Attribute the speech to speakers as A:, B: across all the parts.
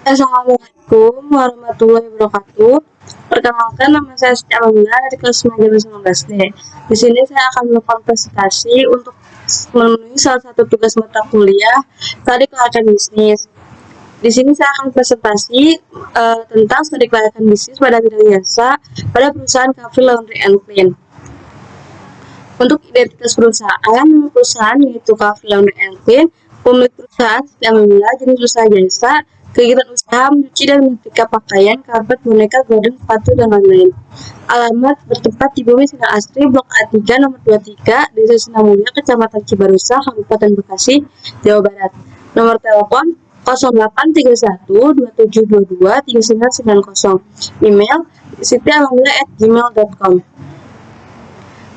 A: Assalamualaikum warahmatullahi wabarakatuh. Perkenalkan, nama saya Siti Alhamdulillah dari kelas 9 D. Di sini saya akan melakukan presentasi untuk memenuhi salah satu tugas mata kuliah tadi kelayakan bisnis. Di sini saya akan presentasi tentang studi kelayakan bisnis pada bidang jasa pada perusahaan Cafe Laundry and Clean. Untuk identitas perusahaan yaitu Cafe Laundry and Clean, pemilik perusahaan yang memiliki jenis usaha jasa, kegiatan usaha mencuci dan menyetrika pakaian, karpet, boneka, gorden, sepatu, dan lain-lain. Alamat bertempat di Bumi Sinar Asri, Blok A3, nomor 23, Desa Sinamulya, Kecamatan Cibarusah, Kabupaten Bekasi, Jawa Barat. Nomor telepon 0831 2722 3990. Email sitialhamdulillah@gmail.com.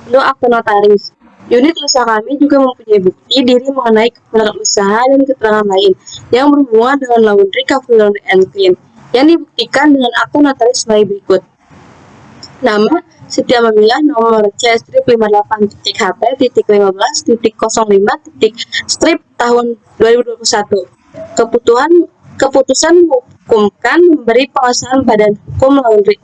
A: Untuk akte notaris. Unit usaha kami juga mempunyai bukti diri mengenai keterangan usaha dan keterangan lain yang berhubungan dengan laundry, Cafe Laundry and Clean yang dibuktikan dengan akte notaris sebagai berikut. Nama Siti Alhamdulillah, nomor C-58 HP-15.05 tahun 2021. Keputusan menghukumkan memberi pengesahan Badan Hukum Laundry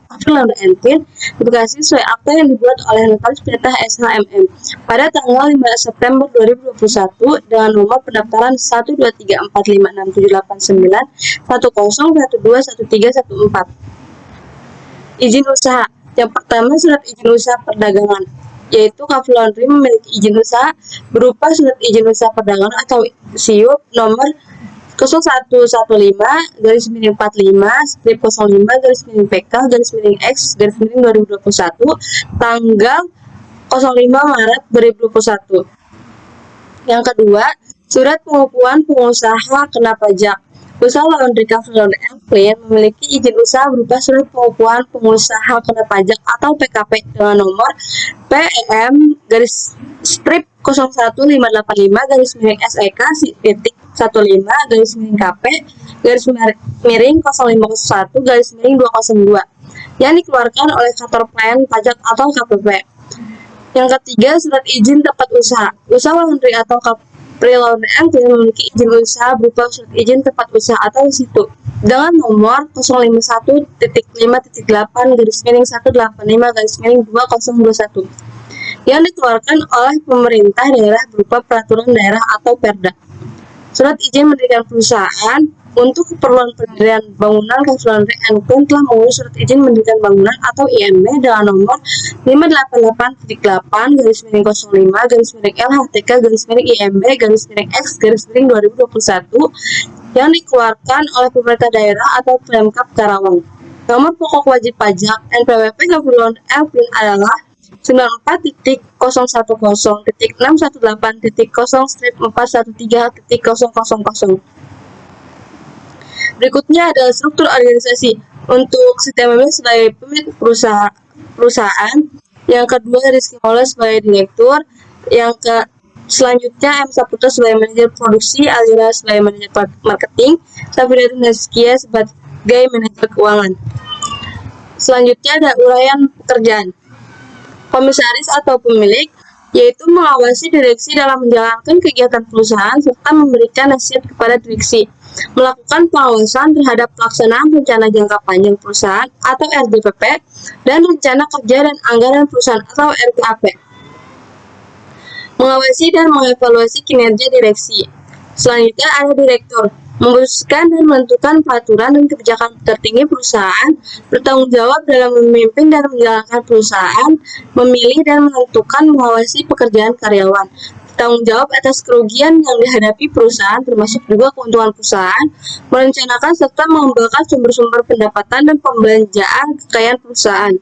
A: and Clean Bekasi sesuai akte yang dibuat oleh Notaris Perintah SHMM pada tanggal 5 September 2021 dengan nomor pendaftaran 123456910121314. Izin usaha. Yang pertama, surat izin usaha perdagangan, yaitu Cafe Laundry memiliki izin usaha berupa surat izin usaha perdagangan atau SIUP nomor 0115-05-PK-X-2021 tanggal 05 Maret 2021. Yang kedua, surat pengukuhan pengusaha kena pajak. Usaha laundry Cafe Laundry and Clean memiliki izin usaha berupa surat pengukuhan pengusaha kena pajak atau PKP dengan nomor PEM strip 015-SEK-15-KP-0501-202 yang dikeluarkan oleh kantor pelayanan pajak atau KPP. Yang ketiga, surat izin tempat usaha. Usaha laundry atau Cafe Laundry and Clean memiliki izin usaha berupa surat izin tempat usaha atau situ dengan nomor 051-8-185-2021 yang dikeluarkan oleh pemerintah daerah berupa peraturan daerah atau Perda. Surat izin mendirikan perusahaan. Untuk keperluan pendirian bangunan, Cafe Laundry and Clean telah mengurus surat izin mendirikan bangunan atau IMB dengan nomor 588.0-LHTK-LHTK-IMB-IMB-X-2021 yang dikeluarkan oleh pemerintah daerah atau Pemkab Karawang. Nomor pokok wajib pajak NPWP Cafe Laundry and Clean adalah 94.018.0/413.000. Berikutnya adalah struktur organisasi. Untuk Siti Alhamdulillah sebagai pemilik perusahaan. Yang kedua, Rizky Maulana sebagai direktur. Selanjutnya, M. Saputra sebagai manajer produksi, Alira sebagai manajer marketing, Safidatul Nazkia sebagai manajer keuangan. Selanjutnya ada uraian pekerjaan. Komisaris atau pemilik, yaitu mengawasi direksi dalam menjalankan kegiatan perusahaan serta memberikan nasihat kepada direksi, melakukan pengawasan terhadap pelaksanaan rencana jangka panjang perusahaan atau RJPP dan rencana kerja dan anggaran perusahaan atau RPAP, mengawasi dan mengevaluasi kinerja direksi. Selanjutnya ada direktur, memutuskan dan menentukan peraturan dan kebijakan tertinggi perusahaan, bertanggung jawab dalam memimpin dan menjalankan perusahaan, memilih dan menentukan mengawasi pekerjaan karyawan, bertanggung jawab atas kerugian yang dihadapi perusahaan termasuk juga keuntungan perusahaan, merencanakan serta mengembangkan sumber-sumber pendapatan dan pembelanjaan kekayaan perusahaan,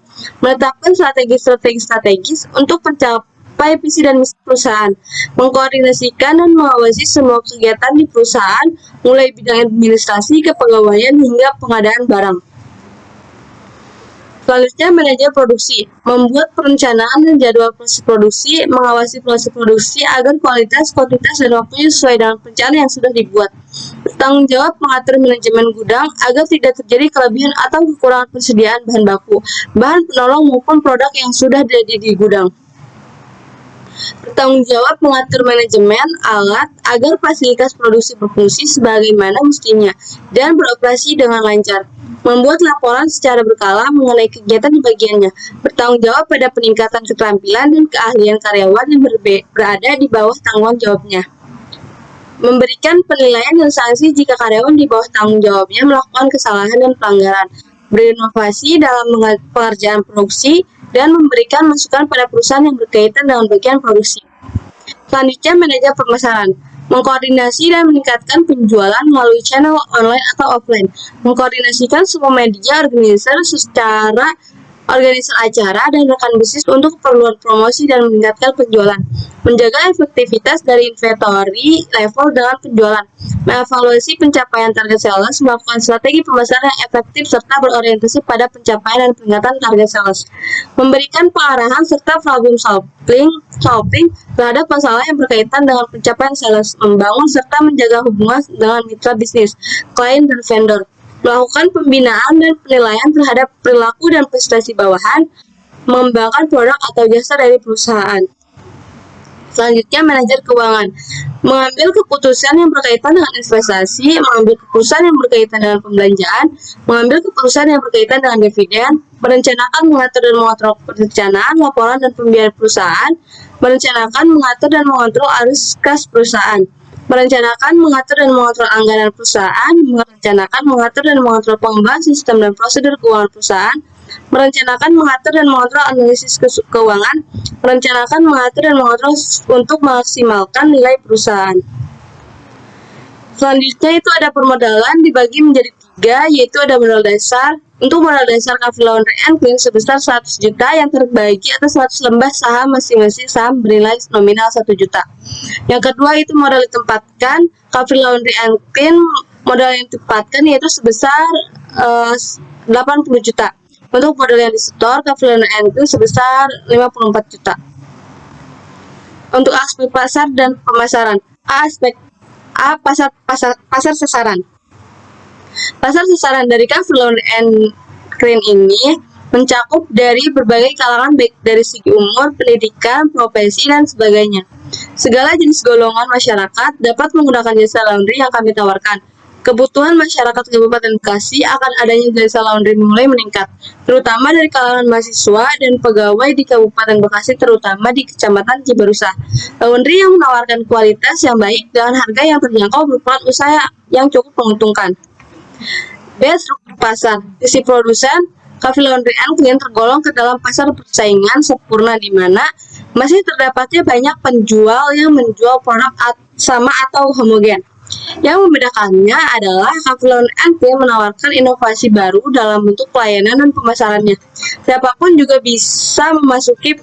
A: menetapkan strategi strategis untuk mencapai visi dan misi perusahaan, mengkoordinasikan dan mengawasi semua kegiatan di perusahaan, mulai bidang administrasi, kepegawaian, hingga pengadaan barang. Selanjutnya, manajer produksi, membuat perencanaan dan jadwal proses produksi, mengawasi proses produksi agar kualitas, kuantitas, dan waktunya sesuai dengan rencana yang sudah dibuat. Bertanggung jawab mengatur manajemen gudang agar tidak terjadi kelebihan atau kekurangan persediaan bahan baku, bahan penolong maupun produk yang sudah ada di gudang. Bertanggung jawab mengatur manajemen alat agar fasilitas produksi berfungsi sebagaimana mestinya dan beroperasi dengan lancar. Membuat laporan secara berkala mengenai kegiatan di bagiannya. Bertanggung jawab pada peningkatan keterampilan dan keahlian karyawan yang berada di bawah tanggung jawabnya. Memberikan penilaian dan sanksi jika karyawan di bawah tanggung jawabnya melakukan kesalahan dan pelanggaran. Berinovasi dalam pengerjaan produksi dan memberikan masukan pada perusahaan yang berkaitan dengan bagian produksi. Selanjutnya, manajer pemasaran. Mengkoordinasi dan meningkatkan penjualan melalui channel online atau offline. Mengkoordinasikan semua media organizer secara organisasi acara dan rekan bisnis untuk keperluan promosi dan meningkatkan penjualan. Menjaga efektivitas dari inventory level dengan penjualan. Mengevaluasi pencapaian target sales, melakukan strategi pemasaran yang efektif serta berorientasi pada pencapaian dan peningkatan target sales. Memberikan pengarahan serta problem solving terhadap masalah yang berkaitan dengan pencapaian sales. Membangun serta menjaga hubungan dengan mitra bisnis, klien, dan vendor. Melakukan pembinaan dan penilaian terhadap perilaku dan prestasi bawahan, mengembangkan produk atau jasa dari perusahaan. Selanjutnya, manajer keuangan. Mengambil keputusan yang berkaitan dengan investasi, mengambil keputusan yang berkaitan dengan pembelanjaan, mengambil keputusan yang berkaitan dengan dividen, merencanakan, mengatur, dan mengontrol perencanaan, laporan, dan pembiayaan perusahaan, merencanakan, mengatur, dan mengontrol arus kas perusahaan, merencanakan, mengatur, dan mengontrol anggaran perusahaan, merencanakan, mengatur, dan mengontrol pengembangan sistem dan prosedur keuangan perusahaan, merencanakan, mengatur, dan mengontrol analisis keuangan, merencanakan, mengatur, dan mengontrol untuk memaksimalkan nilai perusahaan. Selanjutnya itu ada permodalan dibagi menjadi 3, yaitu ada modal dasar. Untuk modal dasar Coffee Laundry & Clean sebesar 100 juta yang terbagi atas 100 lembar saham masing-masing saham bernilai nominal 1 juta. Yang kedua itu modal ditempatkan Coffee Laundry & Clean, modal yang ditempatkan yaitu sebesar 80 juta. Untuk modal yang disetor Coffee Laundry & Clean sebesar 54 juta. Untuk aspek pasar dan pemasaran. Pasar sasaran. Pasar sasaran dari Coffee Laundry & Clean ini mencakup dari berbagai kalangan baik dari segi umur, pendidikan, profesi, dan sebagainya. Segala jenis golongan masyarakat dapat menggunakan jasa laundry yang kami tawarkan. Kebutuhan masyarakat Kabupaten Bekasi akan adanya jasa laundry mulai meningkat, terutama dari kalangan mahasiswa dan pegawai di Kabupaten Bekasi, terutama di Kecamatan Cibarusah. Laundry yang menawarkan kualitas yang baik dengan harga yang terjangkau merupakan usaha yang cukup menguntungkan. B. Struktur pasar. Sisi produsen, Coffee Laundry & Clean tergolong ke dalam pasar persaingan sempurna di mana masih terdapatnya banyak penjual yang menjual produk sama atau homogen. Yang membedakannya adalah Coffee Laundry & Clean menawarkan inovasi baru dalam bentuk pelayanan dan pemasarannya. Siapapun juga bisa memasuki.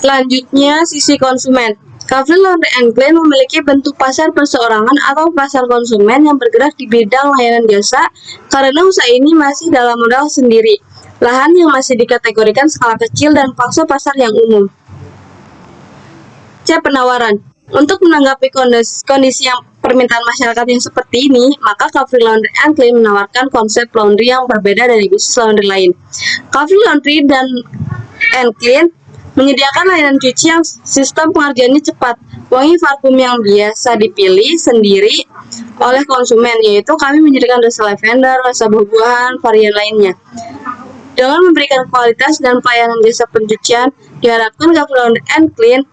A: Selanjutnya, sisi konsumen. Coffee Laundry & Clean memiliki bentuk pasar perseorangan atau pasar konsumen yang bergerak di bidang layanan jasa karena usaha ini masih dalam modal sendiri, lahan yang masih dikategorikan skala kecil dan pangsa pasar yang umum. C. Penawaran. Untuk menanggapi kondisi yang permintaan masyarakat yang seperti ini, maka Coffee Laundry & Clean menawarkan konsep laundry yang berbeda dari bisnis laundry lain. Coffee Laundry & Clean menyediakan layanan cuci yang sistem pengerjaannya cepat, wangi parfum yang biasa dipilih sendiri oleh konsumen, yaitu kami menyediakan rasa lavender, rasa buah-buahan, varian lainnya. Dengan memberikan kualitas dan pelayanan jasa pencucian, diharapkan Coffee Laundry & Clean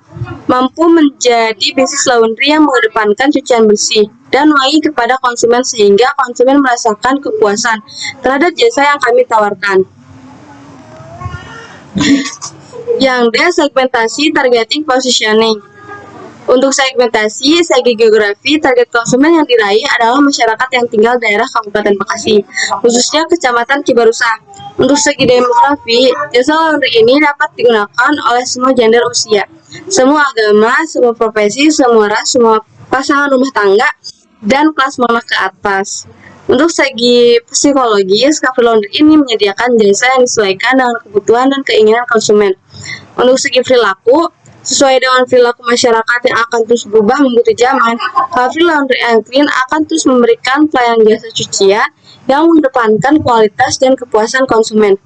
A: mampu menjadi bisnis laundry yang mengedepankan cucian bersih dan wangi kepada konsumen sehingga konsumen merasakan kepuasan terhadap jasa yang kami tawarkan. Yang D. Segmentasi, targeting, positioning. Untuk segmentasi, segi geografi, target konsumen yang diraih adalah masyarakat yang tinggal daerah Kabupaten Bekasi, khususnya Kecamatan Cibarusah. Untuk segi demografi, jasa laundry ini dapat digunakan oleh semua gender usia, semua agama, semua profesi, semua ras, semua pasangan rumah tangga, dan kelas menengah ke atas. Untuk segi psikologis, Coffee Laundry ini menyediakan jasa yang disesuaikan dengan kebutuhan dan keinginan konsumen. Untuk segi perilaku, sesuai dengan perilaku masyarakat yang akan terus berubah mengikuti zaman, Coffee Laundry & Clean akan terus memberikan pelayanan jasa cucian yang mengedepankan kualitas dan kepuasan konsumen.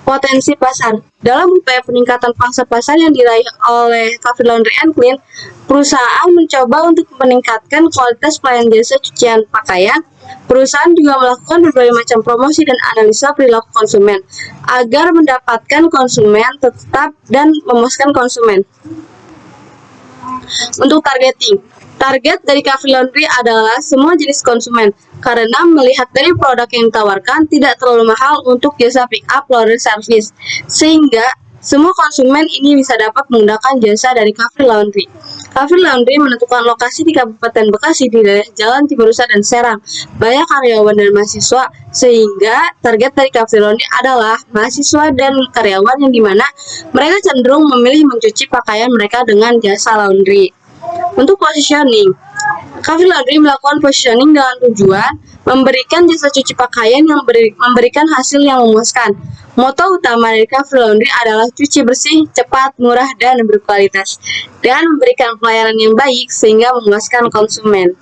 A: Potensi pasar. Dalam upaya peningkatan pangsa pasar yang diraih oleh Cafe Laundry and Clean, perusahaan mencoba untuk meningkatkan kualitas pelayanan jasa cucian pakaian. Perusahaan juga melakukan berbagai macam promosi dan analisa perilaku konsumen agar mendapatkan konsumen tetap dan memuaskan konsumen. Untuk target dari Cafe Laundry adalah semua jenis konsumen, karena melihat dari produk yang ditawarkan tidak terlalu mahal untuk jasa pick up laundry service, sehingga semua konsumen ini bisa dapat menggunakan jasa dari Cafe Laundry. Cafe Laundry menentukan lokasi di Kabupaten Bekasi di daerah Jalan Cibarusa dan Serang. Banyak karyawan dan mahasiswa, sehingga target dari Cafe Laundry adalah mahasiswa dan karyawan yang dimana mereka cenderung memilih mencuci pakaian mereka dengan jasa laundry. Untuk positioning, Cafe Laundry melakukan positioning dengan tujuan memberikan jasa cuci pakaian yang memberikan hasil yang memuaskan. Moto utama dari Cafe Laundry adalah cuci bersih, cepat, murah, dan berkualitas, dan memberikan pelayanan yang baik sehingga memuaskan konsumen.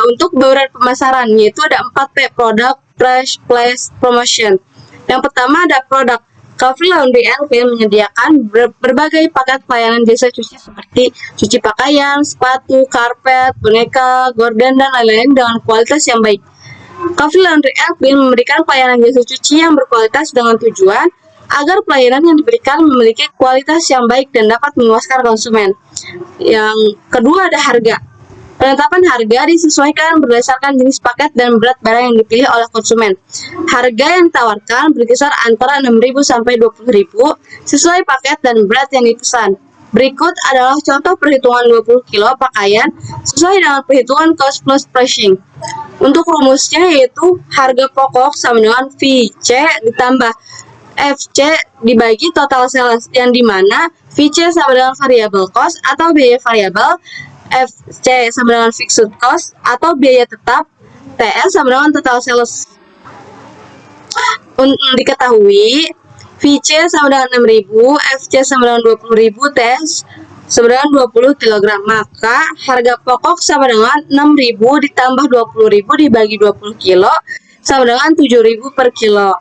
A: Untuk bauran pemasaran, yaitu ada 4P, Product, Price, Place, Promotion. Yang pertama ada produk. Cafe Laundry and Clean menyediakan berbagai paket pelayanan jasa cuci seperti cuci pakaian, sepatu, karpet, boneka, gorden, dan lain-lain dengan kualitas yang baik. Cafe Laundry and Clean memberikan pelayanan jasa cuci yang berkualitas dengan tujuan agar pelayanan yang diberikan memiliki kualitas yang baik dan dapat memuaskan konsumen. Yang kedua ada harga. Penetapan harga disesuaikan berdasarkan jenis paket dan berat barang yang dipilih oleh konsumen. Harga yang ditawarkan berkisar antara 6.000 sampai 20.000 sesuai paket dan berat yang dipesan. Berikut adalah contoh perhitungan 20 kilo pakaian sesuai dengan perhitungan cost plus pricing. Untuk rumusnya yaitu harga pokok sama dengan VC ditambah FC dibagi total sales, yang dimana VC sama dengan variable cost atau biaya variabel, FC sama dengan fixed cost atau biaya tetap, TS sama dengan total sales. Untuk diketahui, VC sama dengan 6.000, FC sama dengan 20.000, TS sama dengan 20 kg. Maka harga pokok sama dengan 6.000 ditambah 20.000 dibagi 20 kilo sama dengan 7.000 per kilo.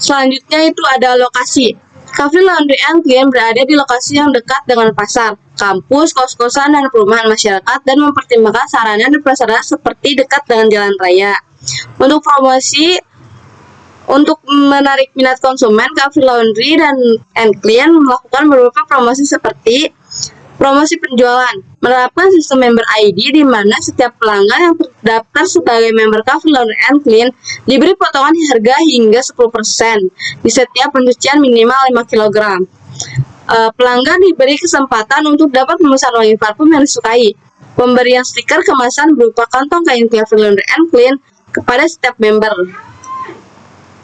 A: Selanjutnya itu ada lokasi. Cafe Laundry and Clean berada di lokasi yang dekat dengan pasar, kampus, kos-kosan, dan perumahan masyarakat, dan mempertimbangkan sarana dan prasarana seperti dekat dengan jalan raya. Untuk promosi, untuk menarik minat konsumen, Cafe Laundry and Clean melakukan beberapa promosi seperti promosi penjualan, menerapkan sistem member ID di mana setiap pelanggan yang terdaftar sebagai member Cafe Laundry and Clean diberi potongan harga hingga 10% di setiap pencucian minimal 5 kg. Pelanggan diberi kesempatan untuk dapat memesan wangi parfum yang disukai. Pemberian stiker kemasan berupa kantong kain Cafe Laundry and Clean kepada setiap member.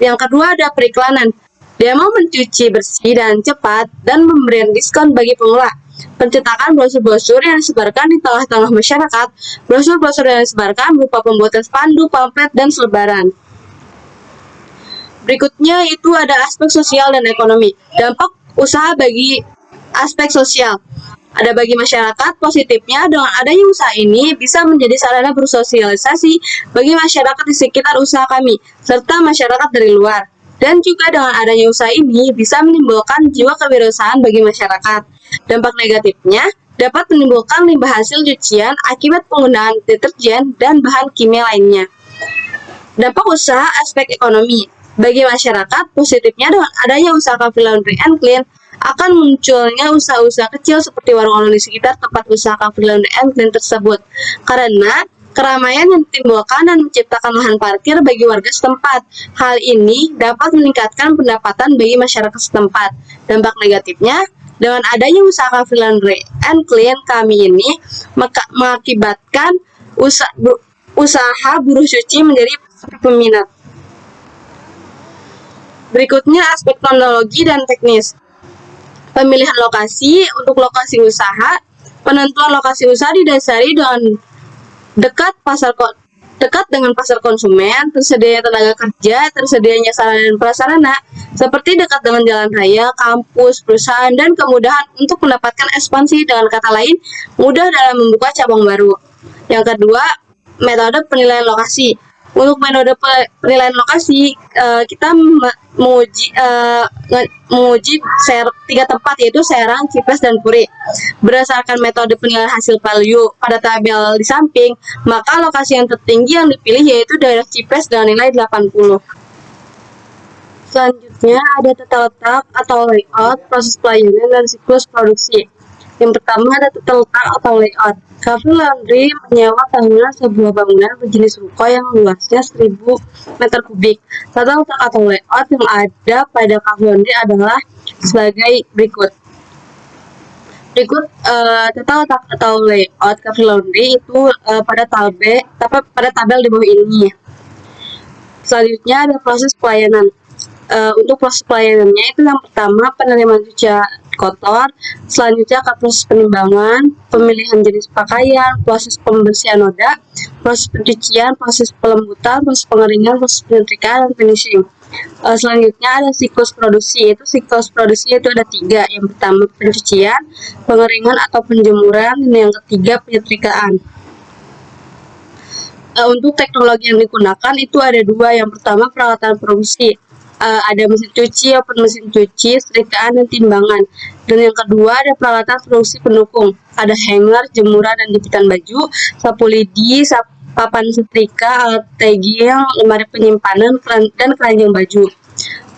A: Yang kedua ada periklanan. Demo mencuci bersih dan cepat dan pemberian diskon bagi pemula. Pencetakan brosur-brosur yang disebarkan di tengah-tengah masyarakat. Brosur-brosur yang disebarkan berupa pembuatan spanduk, pamflet, dan selebaran. Berikutnya itu ada aspek sosial dan ekonomi. Dampak usaha bagi aspek sosial. Ada bagi masyarakat, positifnya dengan adanya usaha ini bisa menjadi sarana bersosialisasi bagi masyarakat di sekitar usaha kami, serta masyarakat dari luar. Dan juga dengan adanya usaha ini bisa menimbulkan jiwa kewirausahaan bagi masyarakat. Dampak negatifnya dapat menimbulkan limbah hasil cucian akibat penggunaan deterjen dan bahan kimia lainnya. Dampak usaha aspek ekonomi. Bagi masyarakat, positifnya dengan adanya usaha Cafe Laundry and Clean akan munculnya usaha-usaha kecil seperti warung-warung di sekitar tempat usaha Cafe Laundry and Clean tersebut. Karena keramaian yang ditimbulkan dan menciptakan lahan parkir bagi warga setempat. Hal ini dapat meningkatkan pendapatan bagi masyarakat setempat. Dampak negatifnya, dengan adanya usaha Cafe Laundry and Clean kami ini mengakibatkan usaha buruh cuci menjadi peminat. Berikutnya aspek teknologi dan teknis. Pemilihan lokasi. Untuk lokasi usaha, penentuan lokasi usaha didasari dengan dekat dengan pasar konsumen, tersedianya tenaga kerja, tersedianya sarana dan prasarana, seperti dekat dengan jalan raya, kampus, perusahaan, dan kemudahan untuk mendapatkan ekspansi, dengan kata lain, mudah dalam membuka cabang baru. Yang kedua, metode penilaian lokasi. Untuk metode penilaian lokasi, kita menguji 3 tempat, yaitu Serang, Cipres, dan Puri. Berdasarkan metode penilaian hasil value pada tabel di samping, maka lokasi yang tertinggi yang dipilih yaitu daerah Cipres dengan nilai 80. Selanjutnya ada tata letak atau layout, proses pelayanan, dan siklus produksi. Yang pertama ada tata letak atau layout. Cafe Laundry menyewa tahunan sebuah bangunan berjenis ruko yang luasnya 1000 meter kubik. Tata letak atau layout yang ada pada Cafe Laundry adalah sebagai berikut. Tata letak atau layout Cafe Laundry itu pada tabel di bawah ini. Selanjutnya ada proses pelayanan. Untuk proses pelayanannya itu yang pertama penerimaan cucian kotor, selanjutnya akan proses penimbangan, pemilihan jenis pakaian, proses pembersihan noda, proses pencucian, proses pelembutan, proses pengeringan, proses penyetrikaan, dan finishing. Selanjutnya ada siklus produksi. Itu siklus produksi itu ada 3. Yang pertama pencucian, pengeringan atau penjemuran, dan yang ketiga penyetrikaan. Untuk teknologi yang digunakan itu ada 2. Yang pertama peralatan produksi. Ada mesin cuci, open mesin cuci, setrikaan, dan timbangan. Dan yang kedua ada peralatan produksi pendukung. Ada hanger, jemuran, dan jepitan baju, sapu lidi, papan setrika, alat tagging, lemari penyimpanan, dan keranjang baju.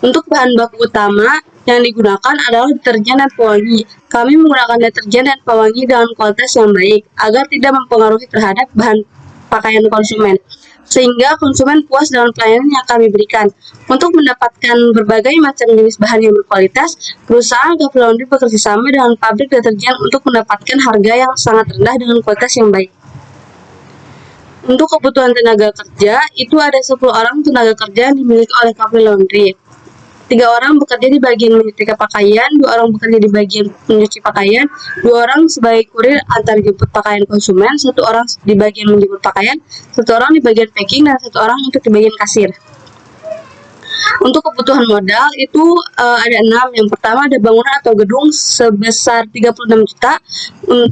A: Untuk bahan baku utama yang digunakan adalah deterjen dan pewangi. Kami menggunakan deterjen dan pewangi dengan kualitas yang baik agar tidak mempengaruhi terhadap bahan pakaian konsumen, sehingga konsumen puas dengan pelayanan yang kami berikan. Untuk mendapatkan berbagai macam jenis bahan yang berkualitas, perusahaan Cafe Laundry bekerjasama dengan pabrik deterjen untuk mendapatkan harga yang sangat rendah dengan kualitas yang baik. Untuk kebutuhan tenaga kerja, itu ada 10 orang tenaga kerja yang dimiliki oleh Cafe Laundry. 3 orang bekerja di bagian menyetrika pakaian, 2 orang bekerja di bagian mencuci pakaian, 2 orang sebagai kurir antar jemput pakaian konsumen, 1 orang di bagian menjemur pakaian, 1 orang di bagian packing, dan 1 orang untuk di bagian kasir. Untuk kebutuhan modal itu ada 6. Yang pertama ada bangunan atau gedung sebesar 36 juta,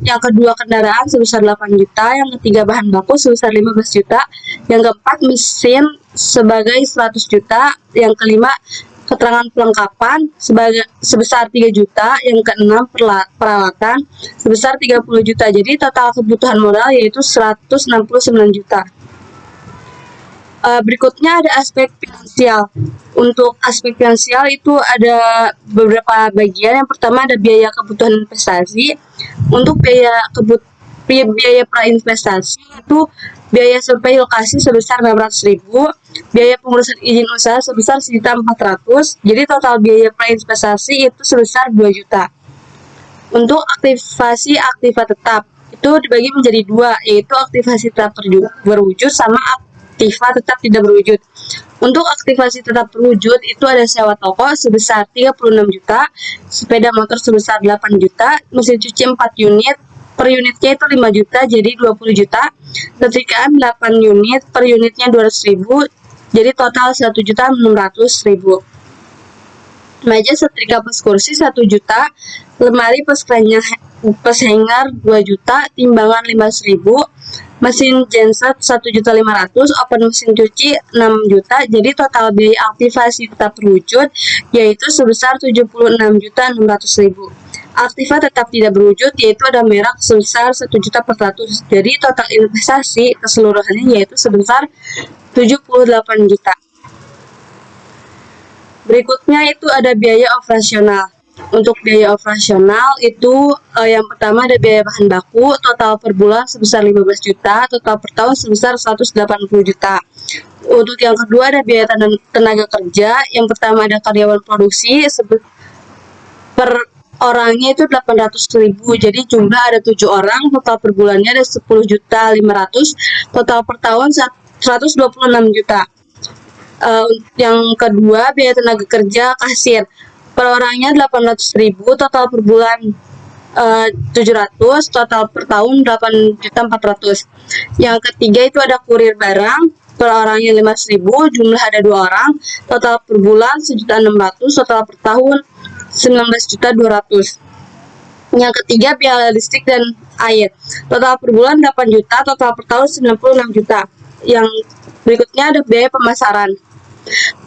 A: yang kedua kendaraan sebesar 8 juta, yang ketiga bahan baku sebesar 15 juta, yang keempat mesin sebagai 100 juta, yang kelima keterangan pelengkapan sebesar 3 juta, yang keenam peralatan sebesar 30 juta. Jadi total kebutuhan modal yaitu 169 juta. Berikutnya ada aspek finansial. Untuk aspek finansial itu ada beberapa bagian. Yang pertama ada biaya kebutuhan investasi. Untuk biaya prainvestasi itu biaya survei lokasi sebesar 600.000, biaya pengurusan izin usaha sebesar 1.400.000. Jadi total biaya prainvestasi itu sebesar 2 juta. Untuk aktivasi aktiva tetap itu dibagi menjadi 2, yaitu aktivasi tetap berwujud sama aktiva tetap tidak berwujud. Untuk aktivasi tetap berwujud itu ada sewa toko sebesar 36 juta, sepeda motor sebesar 8 juta, mesin cuci 4 unit, per unitnya itu 5 juta, jadi 20 juta, setrikaan 8 unit, per unitnya 200.000, jadi total 1.600.000. Meja setrika plus kursi 1 juta, lemari plus hanger 2 juta, timbangan 15.000, mesin genset 1.500.000, open mesin cuci 6 juta, jadi total biaya aktivasi tetap berwujud yaitu sebesar 76.600.000. Aktiva tetap tidak berwujud yaitu ada merek sebesar 1.400.000, jadi total investasi keseluruhannya yaitu sebesar 78 juta. Berikutnya itu ada biaya operasional. Untuk biaya operasional itu yang pertama ada biaya bahan baku, total per bulan sebesar 15 juta, total per tahun sebesar 180 juta. Untuk yang kedua ada biaya tenaga kerja. Yang pertama ada karyawan produksi, per orangnya itu 800.000, jadi jumlah ada 7 orang, total per bulannya ada 10.500.000, total per tahun 126 juta. Yang kedua biaya tenaga kerja kasir, per orangnya 800.000, total per bulan 700, total per tahun 8.400.000. Yang ketiga itu ada kurir barang, per orangnya 5.000, jumlah ada 2 orang, total per bulan 1.600.000, total per tahun 19.200.000. Yang ketiga biaya listrik dan air, total per bulan 8 juta, total per tahun 96 juta. Yang Berikutnya ada biaya pemasaran.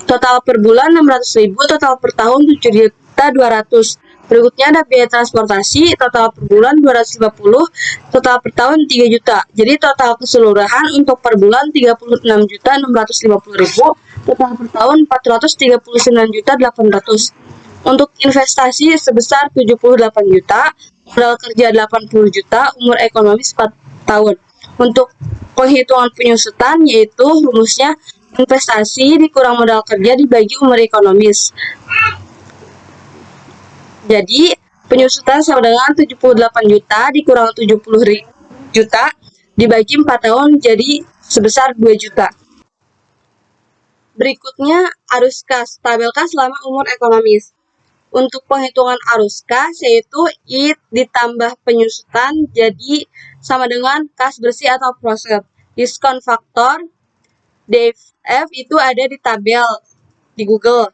A: Total per bulan 600.000, total per tahun 7.200.000. Berikutnya ada biaya transportasi, total per bulan 250, total per tahun 3 juta. Jadi total keseluruhan untuk per bulan 36.650.000, total per tahun 439.800.000. Untuk investasi sebesar 78 juta, modal kerja 80 juta, umur ekonomis 4 tahun. Untuk penghitungan penyusutan yaitu rumusnya investasi dikurang modal kerja dibagi umur ekonomis. Jadi, penyusutan sama dengan 78 juta dikurang 70 juta dibagi 4 tahun jadi sebesar 2 juta. Berikutnya, arus kas, tabel kas selama umur ekonomis. Untuk penghitungan arus kas yaitu IT ditambah penyusutan jadi sama dengan kas bersih atau proses. Diskon faktor DF itu ada di tabel di Google.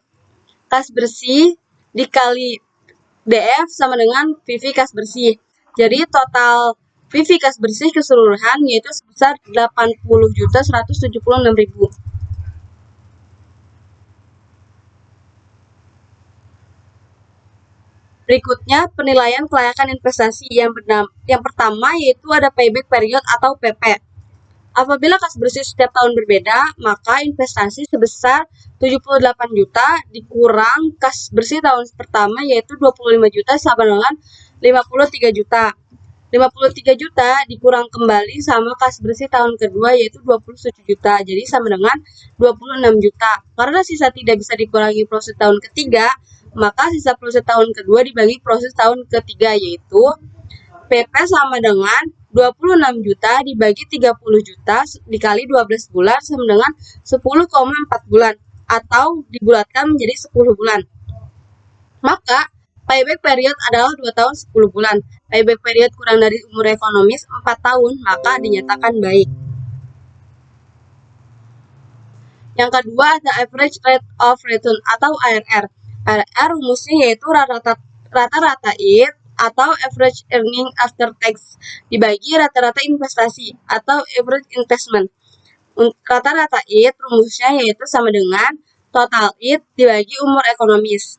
A: Kas bersih dikali DF sama dengan VV kas bersih. Jadi total VV kas bersih keseluruhan yaitu sebesar 80.176.000. Berikutnya penilaian kelayakan investasi yang pertama yaitu ada payback period atau PP. Apabila kas bersih setiap tahun berbeda, maka investasi sebesar 78 juta dikurang kas bersih tahun pertama yaitu 25 juta sama dengan 53 juta. 53 juta dikurang kembali sama kas bersih tahun kedua yaitu 27 juta. Jadi sama dengan 26 juta. Karena sisa tidak bisa dikurangi proses tahun ketiga, maka sisa proses tahun kedua dibagi proses tahun ketiga yaitu PP sama dengan 26 juta dibagi 30 juta dikali 12 bulan sama dengan 10,4 bulan atau dibulatkan menjadi 10 bulan. Maka payback period adalah 2 tahun 10 bulan. Payback period kurang dari umur ekonomis 4 tahun, maka dinyatakan baik. Yang kedua ada average rate of return atau ARR. ARR rumusnya yaitu rata-rata IT atau average earning after tax dibagi rata-rata investasi atau average investment. Rata-rata IT rumusnya yaitu sama dengan total IT dibagi umur ekonomis.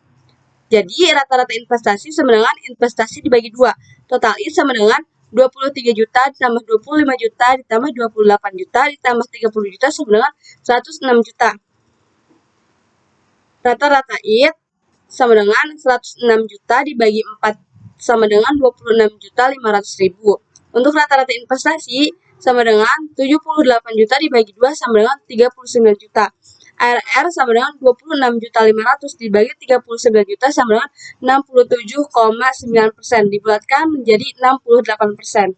A: Jadi rata-rata investasi sama dengan investasi dibagi 2. Total IT sama dengan 23 juta ditambah 25 juta ditambah 28 juta ditambah 30 juta sama dengan 106 juta. Rata-rata IT sama dengan 106 juta dibagi 4 sama dengan 26.500.000. Untuk rata-rata investasi sama dengan 78 juta dibagi 2 sama dengan 39 juta. ARR sama dengan 26.500 dibagi 39 juta sama dengan 67,9%. Dibulatkan menjadi 68%.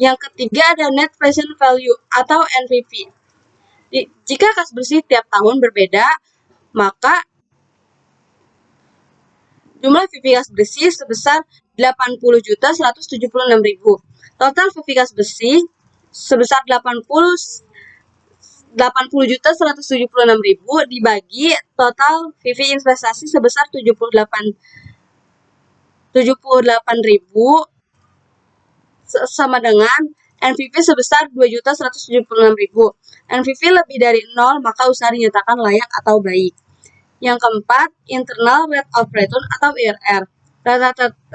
A: Yang ketiga ada net present value atau NPV. Jika kas bersih tiap tahun berbeda, maka jumlah VV kas bersih sebesar 80.176.000. Total VV kas bersih sebesar 80.176.000 dibagi total VV investasi sebesar 78.000 sama dengan NPV sebesar 2.176.000. NPV lebih dari 0 maka usaha dinyatakan layak atau baik. Yang keempat, internal rate of return atau IRR.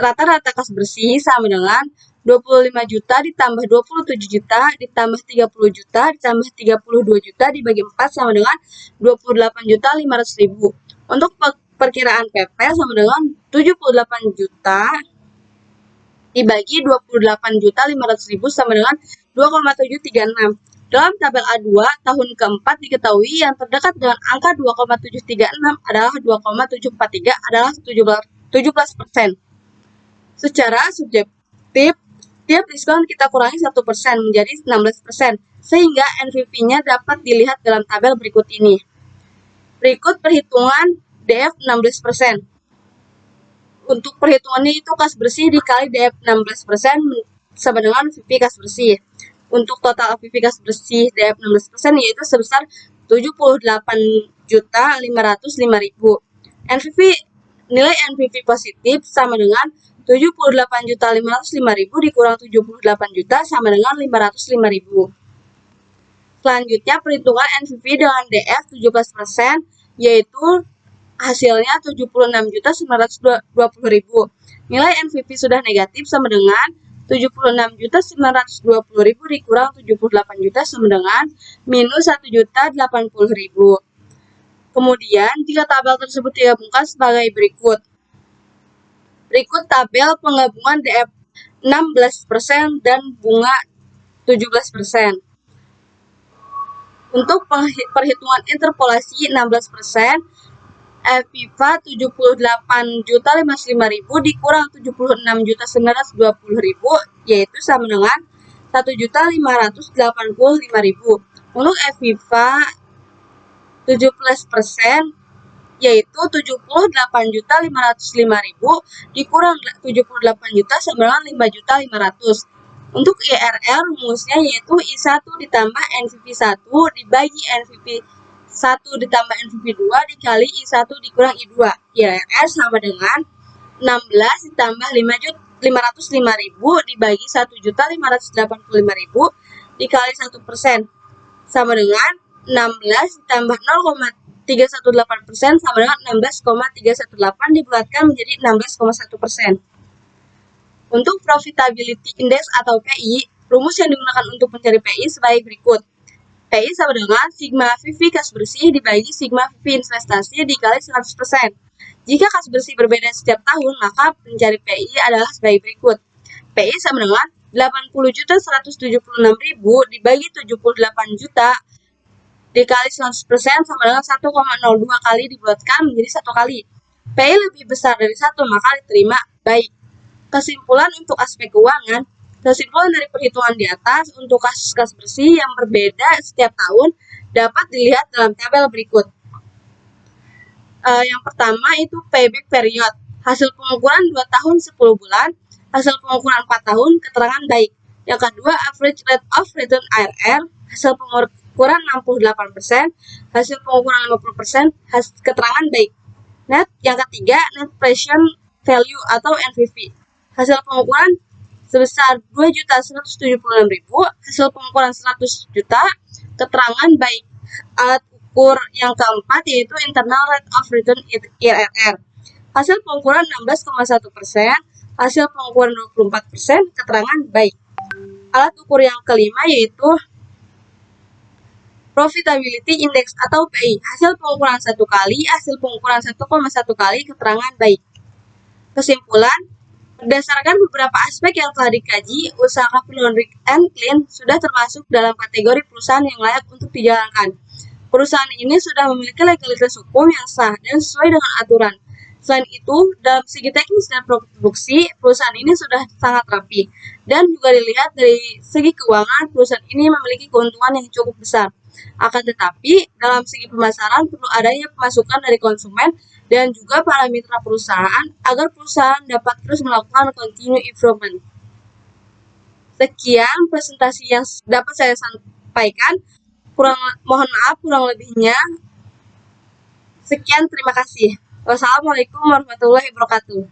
A: Rata-rata kas bersih sama dengan 25 juta ditambah 27 juta ditambah 30 juta ditambah 32 juta dibagi 4 sama dengan 28.500.000. Untuk perkiraan PP sama dengan 78 juta dibagi 28.500.000 sama dengan 2,736. Dalam tabel A2 tahun keempat diketahui yang terdekat dengan angka 2,736 adalah 2,743 adalah 17%. Secara subjektif, tiap diskon kita kurangi 1% menjadi 16%, sehingga NPV-nya dapat dilihat dalam tabel berikut ini. Berikut perhitungan DF 16%. Untuk perhitungannya itu kas bersih dikali DF 16% sama dengan VV kas bersih. Untuk total VV kas bersih DF 16% yaitu sebesar 78.505.000. Nilai NPV positif sama dengan 78.505.000 dikurang 78 juta sama dengan 505.000. Selanjutnya perhitungan NPV dengan DF 17%, yaitu hasilnya 76.920.000. Nilai NPV sudah negatif sama dengan 76.920.000 dikurang 78 juta sama dengan minus 1.080.000. Kemudian, tiga tabel tersebut digabungkan sebagai berikut. Berikut tabel penggabungan DF 16% dan bunga 17%. Untuk perhitungan interpolasi 16%, FIFA 78.055.000 dikurang 76.920.000, yaitu sama dengan 1.585.000. Untuk FIFA 17%, yaitu 78.505.000 dikurang 78 juta sama dengan 5.500.000. Untuk IRR rumusnya yaitu I1 ditambah NPV 1 dibagi NPV 1 ditambah NPV 2 dikali I1 dikurang I2. IRR sama dengan 16 ditambah 505.000 dibagi 1.585.000 dikali 1% sama dengan 16 ditambah 0,318% sama dengan 16,318 dibulatkan menjadi 16,1%. Untuk profitability index atau PI, rumus yang digunakan untuk mencari PI sebagai berikut. PI sama dengan sigma VV kas bersih dibagi sigma VV investasi dikali 100%. Jika kas bersih berbeda setiap tahun, maka mencari PI adalah sebagai berikut. PI sama dengan 80.176.000 dibagi 78 juta dikali 100% sama dengan 1,02 kali dibulatkan menjadi 1 kali. PI lebih besar dari 1, maka diterima baik. Kesimpulan untuk aspek keuangan, kesimpulan dari perhitungan di atas untuk kasus kas bersih yang berbeda setiap tahun dapat dilihat dalam tabel berikut. Yang pertama itu payback period, hasil pengukuran 2 tahun 10 bulan, hasil pengukuran 4 tahun, keterangan baik. Yang kedua, average rate of return IRR, hasil pengukuran 68%, hasil pengukuran 50%, keterangan baik. Yang ketiga, net present value atau NPV, hasil pengukuran sebesar 2.176.000, hasil pengukuran 100 juta, keterangan baik. Alat ukur yang keempat yaitu internal rate of return IRR, hasil pengukuran 16,1%, hasil pengukuran 24%, keterangan baik. Alat ukur yang kelima yaitu profitability index atau PI, hasil pengukuran 1 kali, hasil pengukuran 1,1 kali, keterangan baik. Kesimpulan, berdasarkan beberapa aspek yang telah dikaji, usaha Coffee Laundry and Clean sudah termasuk dalam kategori perusahaan yang layak untuk dijalankan. Perusahaan ini sudah memiliki legalitas hukum yang sah dan sesuai dengan aturan. Selain itu, dalam segi teknis dan produksi, perusahaan ini sudah sangat rapi. Dan juga dilihat dari segi keuangan, perusahaan ini memiliki keuntungan yang cukup besar. Akan tetapi, dalam segi pemasaran perlu adanya pemasukan dari konsumen dan juga para mitra perusahaan agar perusahaan dapat terus melakukan continuous improvement. Sekian presentasi yang dapat saya sampaikan. Mohon maaf kurang lebihnya. Sekian, terima kasih. Wassalamualaikum warahmatullahi wabarakatuh.